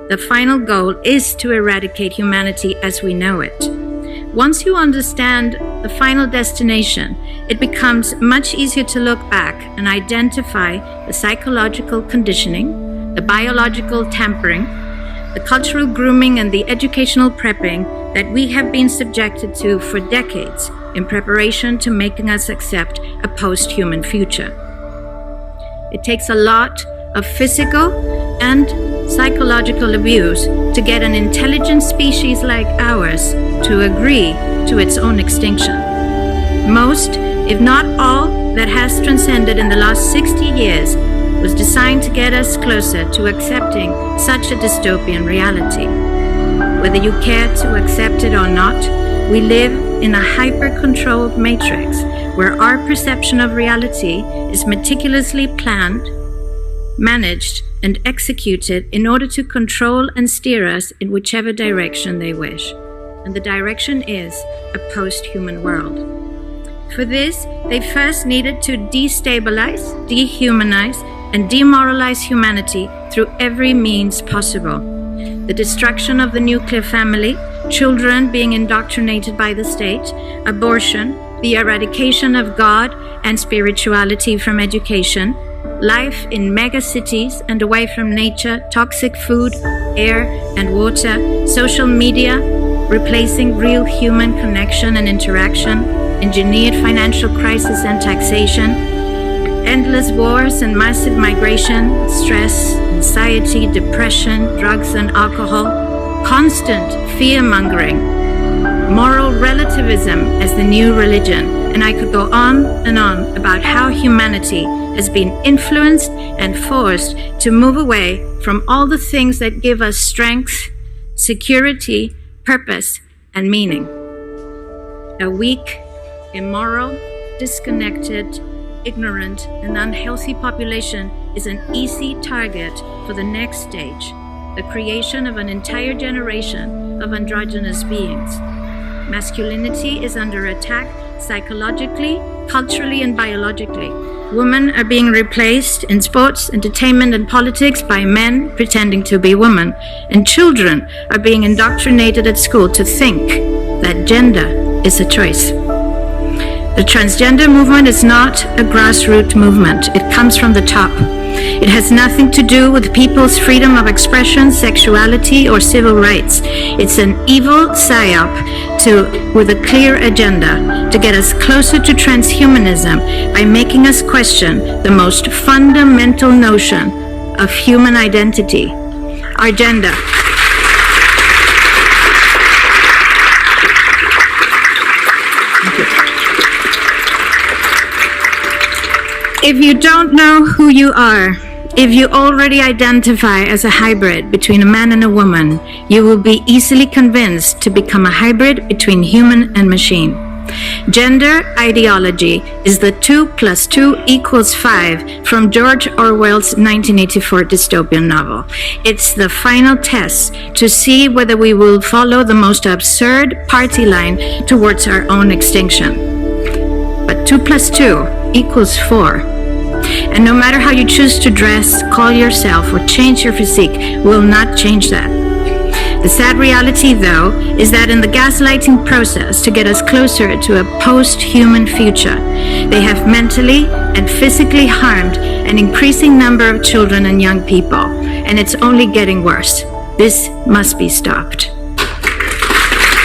The final goal is to eradicate humanity as we know it. Once you understand the final destination, it becomes much easier to look back and identify the psychological conditioning, the biological tampering, the cultural grooming, and the educational prepping that we have been subjected to for decades in preparation to making us accept a post-human future. It takes a lot of physical and psychological abuse to get an intelligent species like ours to agree to its own extinction. Most, if not all, that has transcended in the last 60 years was designed to get us closer to accepting such a dystopian reality. Whether you care to accept it or not, we live in a hyper-controlled matrix where our perception of reality is meticulously planned, managed, and executed in order to control and steer us in whichever direction they wish. And the direction is a post-human world. For this, they first needed to destabilize, dehumanize, and demoralize humanity through every means possible. The destruction of the nuclear family, children being indoctrinated by the state, abortion, the eradication of God and spirituality from education, life in megacities and away from nature, toxic food, air and water, social media, replacing real human connection and interaction, engineered financial crisis and taxation, endless wars and massive migration, stress, anxiety, depression, drugs and alcohol, constant fear-mongering, moral relativism as the new religion, and I could go on and on about how humanity has been influenced and forced to move away from all the things that give us strength, security, purpose, and meaning. A weak, immoral, disconnected, ignorant, and unhealthy population is an easy target for the next stage, the creation of an entire generation of androgynous beings. Masculinity is under attack psychologically, culturally, and biologically. Women are being replaced in sports, entertainment, and politics by men pretending to be women, and children are being indoctrinated at school to think that gender is a choice. The transgender movement is not a grassroots movement. It comes from the top. It has nothing to do with people's freedom of expression, sexuality, or civil rights. It's an evil psyop with a clear agenda to get us closer to transhumanism by making us question the most fundamental notion of human identity, our gender. If you don't know who you are, if you already identify as a hybrid between a man and a woman, you will be easily convinced to become a hybrid between human and machine. Gender ideology is the 2 + 2 = 5 from George Orwell's 1984 dystopian novel. It's the final test to see whether we will follow the most absurd party line towards our own extinction. But 2 + 2 = 4. And no matter how you choose to dress, call yourself, or change your physique, will not change that. The sad reality, though, is that in the gaslighting process to get us closer to a post-human future, they have mentally and physically harmed an increasing number of children and young people, and it's only getting worse. This must be stopped.